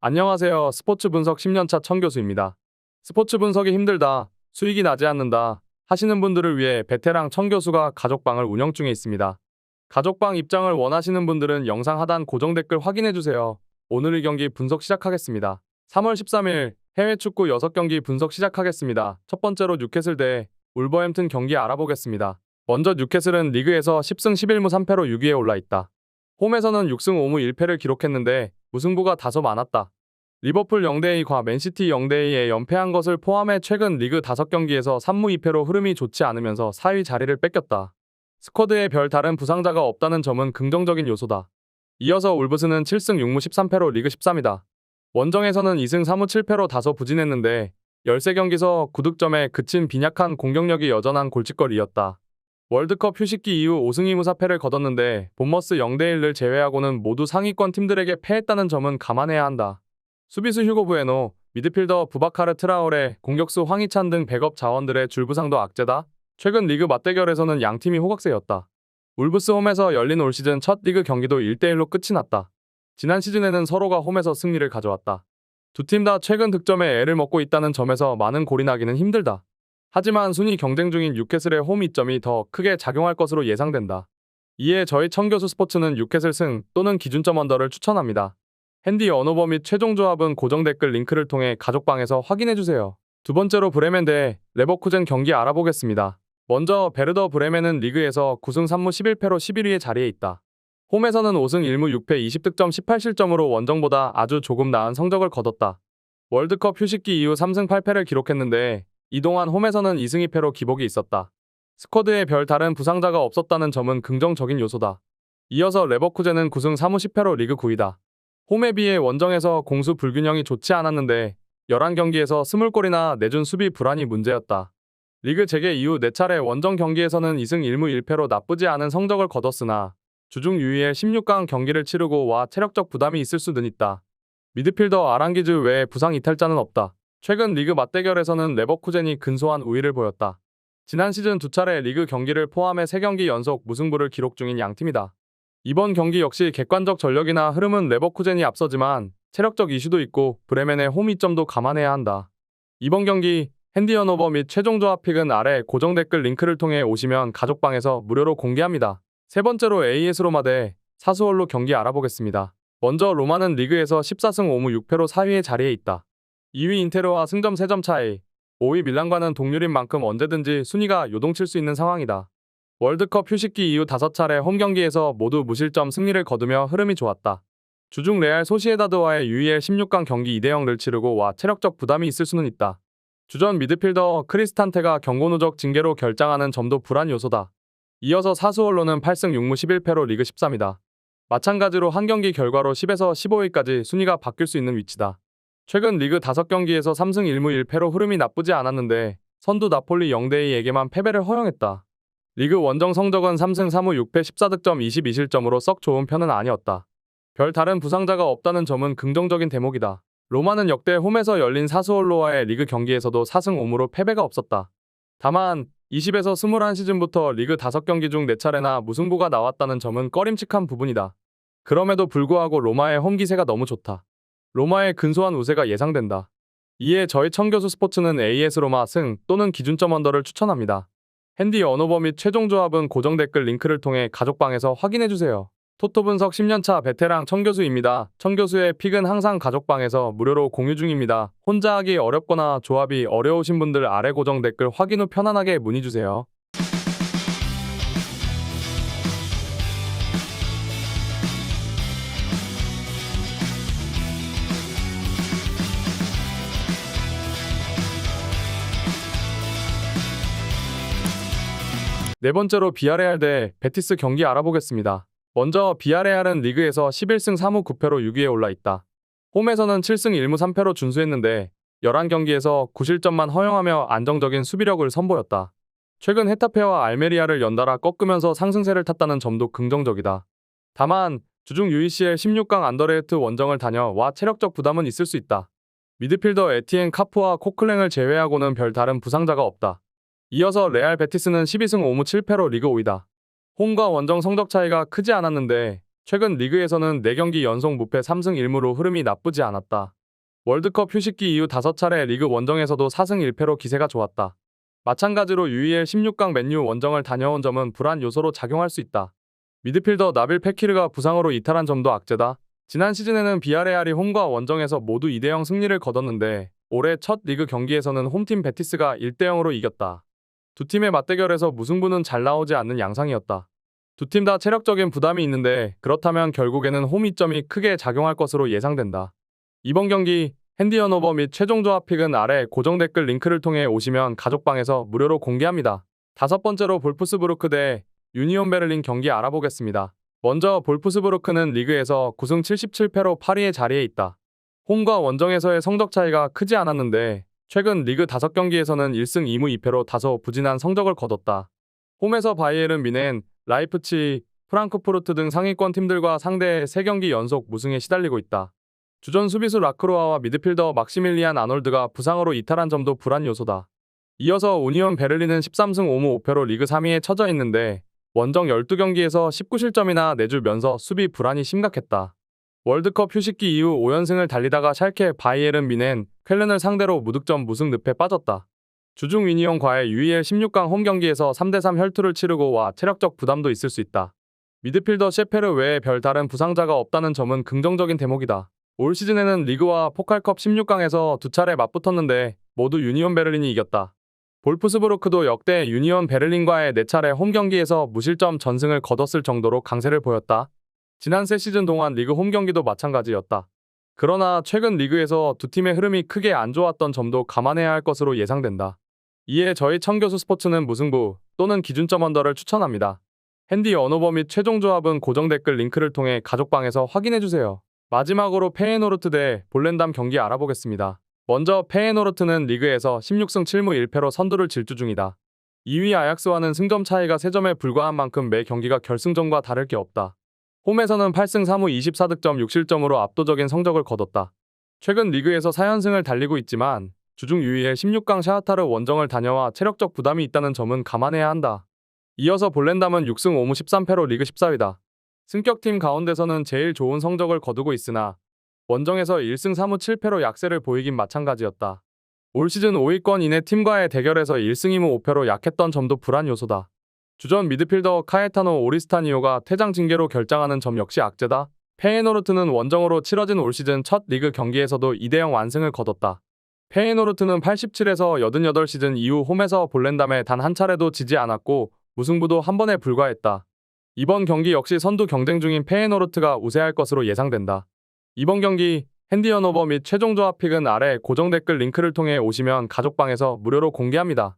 안녕하세요. 스포츠 분석 10년차 청교수입니다. 스포츠 분석이 힘들다, 수익이 나지 않는다 하시는 분들을 위해 베테랑 청교수가 가족방을 운영 중에 있습니다. 가족방 입장을 원하시는 분들은 영상 하단 고정 댓글 확인해주세요. 오늘의 경기 분석 시작하겠습니다. 3월 13일 해외 축구 6경기 분석 시작하겠습니다. 첫 번째로 뉴캐슬 대 울버햄튼 경기 알아보겠습니다. 먼저 뉴캐슬은 리그에서 10승 11무 3패로 6위에 올라있다. 홈에서는 6승 5무 1패를 기록했는데 무승부가 다소 많았다. 리버풀 0대2과 맨시티 0대2에 연패한 것을 포함해 최근 리그 5경기에서 3무 2패로 흐름이 좋지 않으면서 4위 자리를 뺏겼다. 스쿼드에 별 다른 부상자가 없다는 점은 긍정적인 요소다. 이어서 울브스는 7승 6무 13패로 리그 13이다. 원정에서는 2승 3무 7패로 다소 부진했는데 13경기서 9득점에 그친 빈약한 공격력이 여전한 골칫거리였다. 월드컵 휴식기 이후 5승 2무 4패를 거뒀는데 본머스 0대1을 제외하고는 모두 상위권 팀들에게 패했다는 점은 감안해야 한다. 수비수 휴고 부에노, 미드필더 부바카르 트라오레, 공격수 황희찬 등 백업 자원들의 줄부상도 악재다. 최근 리그 맞대결에서는 양팀이 호각세였다. 울브스 홈에서 열린 올 시즌 첫 리그 경기도 1대1로 끝이 났다. 지난 시즌에는 서로가 홈에서 승리를 가져왔다. 두 팀 다 최근 득점에 애를 먹고 있다는 점에서 많은 골인하기는 힘들다. 하지만 순위 경쟁 중인 뉴캐슬의 홈 이점이 더 크게 작용할 것으로 예상된다. 이에 저희 청교수 스포츠는 뉴캐슬 승 또는 기준점 언더를 추천합니다. 핸디 언오버 및 최종 조합은 고정 댓글 링크를 통해 가족방에서 확인해주세요. 두 번째로 브레멘 대 레버쿠젠 경기 알아보겠습니다. 먼저 베르더 브레멘은 리그에서 9승 3무 11패로 11위에 자리에 있다. 홈에서는 5승 1무 6패 20득점 18실점으로 원정보다 아주 조금 나은 성적을 거뒀다. 월드컵 휴식기 이후 3승 8패를 기록했는데 이동안 홈에서는 2승 2패로 기복이 있었다. 스쿼드에 별 다른 부상자가 없었다는 점은 긍정적인 요소다. 이어서 레버쿠젠은 9승 3무 10패로 리그 9위다. 홈에 비해 원정에서 공수 불균형이 좋지 않았는데 11경기에서 20골이나 내준 수비 불안이 문제였다. 리그 재개 이후 4차례 원정 경기에서는 2승 1무 1패로 나쁘지 않은 성적을 거뒀으나 주중 유의의 16강 경기를 치르고 와 체력적 부담이 있을 수는 있다. 미드필더 아랑기즈 외에 부상 이탈자는 없다. 최근 리그 맞대결에서는 레버쿠젠이 근소한 우위를 보였다. 지난 시즌 2차례 리그 경기를 포함해 3경기 연속 무승부를 기록 중인 양팀이다. 이번 경기 역시 객관적 전력이나 흐름은 레버쿠젠이 앞서지만 체력적 이슈도 있고 브레멘의 홈 이점도 감안해야 한다. 이번 경기 핸디 언오버 및 최종 조합 픽은 아래 고정 댓글 링크를 통해 오시면 가족방에서 무료로 공개합니다. 세 번째로 AS 로마 대 사스월로 경기 알아보겠습니다. 먼저 로마는 리그에서 14승 5무 6패로 4위의 자리에 있다. 2위 인테르와 승점 3점 차이, 5위 밀란과는 동률인 만큼 언제든지 순위가 요동칠 수 있는 상황이다. 월드컵 휴식기 이후 5차례 홈경기에서 모두 무실점 승리를 거두며 흐름이 좋았다. 주중 레알 소시에다드와의 UEL 16강 경기 2대0를 치르고 와 체력적 부담이 있을 수는 있다. 주전 미드필더 크리스탄테가 경고 누적 징계로 결장하는 점도 불안 요소다. 이어서 사스월로는 8승 6무 11패로 리그 13이다. 마찬가지로 한 경기 결과로 10에서 15위까지 순위가 바뀔 수 있는 위치다. 최근 리그 5경기에서 3승 1무 1패로 흐름이 나쁘지 않았는데 선두 나폴리 0대2에게만 패배를 허용했다. 리그 원정 성적은 3승 3무 6패 14득점 22실점으로 썩 좋은 편은 아니었다. 별 다른 부상자가 없다는 점은 긍정적인 대목이다. 로마는 역대 홈에서 열린 사스월로와의 리그 경기에서도 4승 5무로 패배가 없었다. 다만 20에서 21 시즌부터 리그 5경기 중 4차례나 무승부가 나왔다는 점은 꺼림칙한 부분이다. 그럼에도 불구하고 로마의 홈 기세가 너무 좋다. 로마의 근소한 우세가 예상된다. 이에 저희 청교수 스포츠는 AS 로마 승 또는 기준점 언더를 추천합니다. 핸디 언오버 및 최종 조합은 고정 댓글 링크를 통해 가족방에서 확인해주세요. 토토 분석 10년차 베테랑 청교수입니다. 청교수의 픽은 항상 가족방에서 무료로 공유 중입니다. 혼자 하기 어렵거나 조합이 어려우신 분들 아래 고정 댓글 확인 후 편안하게 문의주세요. 네 번째로 비아레알 대 베티스 경기 알아보겠습니다. 먼저 비아레알은 리그에서 11승 3무 9패로 6위에 올라있다. 홈에서는 7승 1무 3패로 준수했는데 11경기에서 9실점만 허용하며 안정적인 수비력을 선보였다. 최근 헤타페와 알메리아를 연달아 꺾으면서 상승세를 탔다는 점도 긍정적이다. 다만 주중 UECL 16강 안더레르트 원정을 다녀와 체력적 부담은 있을 수 있다. 미드필더 에티엔 카프와 코클랭을 제외하고는 별 다른 부상자가 없다. 이어서 레알 베티스는 12승 5무 7패로 리그 5위다. 홈과 원정 성적 차이가 크지 않았는데 최근 리그에서는 4경기 연속 무패 3승 1무로 흐름이 나쁘지 않았다. 월드컵 휴식기 이후 5차례 리그 원정에서도 4승 1패로 기세가 좋았다. 마찬가지로 UEL 16강 맨유 원정을 다녀온 점은 불안 요소로 작용할 수 있다. 미드필더 나빌 페키르가 부상으로 이탈한 점도 악재다. 지난 시즌에는 비아레알이 홈과 원정에서 모두 2대0 승리를 거뒀는데 올해 첫 리그 경기에서는 홈팀 베티스가 1대0으로 이겼다. 두 팀의 맞대결에서 무승부는 잘 나오지 않는 양상이었다. 두 팀 다 체력적인 부담이 있는데 그렇다면 결국에는 홈 이점이 크게 작용할 것으로 예상된다. 이번 경기 핸디언오버 및 최종 조합 픽은 아래 고정 댓글 링크를 통해 오시면 가족방에서 무료로 공개합니다. 5번째로 볼프스부르크 대 유니온 베를린 경기 알아보겠습니다. 먼저 볼프스부르크는 리그에서 9승 77패로 8위의 자리에 있다. 홈과 원정에서의 성적 차이가 크지 않았는데 최근 리그 5경기에서는 1승 2무 2패로 다소 부진한 성적을 거뒀다. 홈에서 바이에른 뮌헨, 라이프치히, 프랑크푸르트 등 상위권 팀들과 상대해 3경기 연속 무승에 시달리고 있다. 주전 수비수 라크로아와 미드필더 막시밀리안 아놀드가 부상으로 이탈한 점도 불안 요소다. 이어서 우니온 베를린은 13승 5무 5패로 리그 3위에 처져 있는데 원정 12경기에서 19실점이나 내주면서 수비 불안이 심각했다. 월드컵 휴식기 이후 5연승을 달리다가 샬케, 바이에른 뮌헨, 쾰른을 상대로 무득점 무승 늪에 빠졌다. 주중 위니온과의 UEL 16강 홈경기에서 3대3 혈투를 치르고 와 체력적 부담도 있을 수 있다. 미드필더 셰페르 외에 별다른 부상자가 없다는 점은 긍정적인 대목이다. 올 시즌에는 리그와 포칼컵 16강에서 2차례 맞붙었는데 모두 유니온 베를린이 이겼다. 볼프스부르크도 역대 유니온 베를린과의 4차례 홈경기에서 무실점 전승을 거뒀을 정도로 강세를 보였다. 지난 새 시즌 동안 리그 홈경기도 마찬가지였다. 그러나 최근 리그에서 두 팀의 흐름이 크게 안 좋았던 점도 감안해야 할 것으로 예상된다. 이에 저희 청교수 스포츠는 무승부 또는 기준점 언더를 추천합니다. 핸디 언오버 및 최종 조합은 고정 댓글 링크를 통해 가족방에서 확인해주세요. 마지막으로 페예노르트 대 볼렌담 경기 알아보겠습니다. 먼저 페예노르트는 리그에서 16승 7무 1패로 선두를 질주 중이다. 2위 아약스와는 승점 차이가 3점에 불과한 만큼 매 경기가 결승전과 다를 게 없다. 홈에서는 8승 3무 24득점 6실점으로 압도적인 성적을 거뒀다. 최근 리그에서 4연승을 달리고 있지만 주중 UEL 16강 샤흐타르 원정을 다녀와 체력적 부담이 있다는 점은 감안해야 한다. 이어서 볼렌담은 6승 5무 13패로 리그 14위다. 승격팀 가운데서는 제일 좋은 성적을 거두고 있으나 원정에서 1승 3무 7패로 약세를 보이긴 마찬가지였다. 올 시즌 5위권 이내 팀과의 대결에서 1승 2무 5패로 약했던 점도 불안 요소다. 주전 미드필더 카에타노 오리스타니오가 퇴장 징계로 결장하는 점 역시 악재다. 페예노르트는 원정으로 치러진 올 시즌 첫 리그 경기에서도 2대0 완승을 거뒀다. 페예노르트는 87에서 88시즌 이후 홈에서 볼렌담에 단 한 차례도 지지 않았고 무승부도 한 번에 불과했다. 이번 경기 역시 선두 경쟁 중인 페예노르트가 우세할 것으로 예상된다. 이번 경기 핸디언오버 및 최종 조합 픽은 아래 고정 댓글 링크를 통해 오시면 가족방에서 무료로 공개합니다.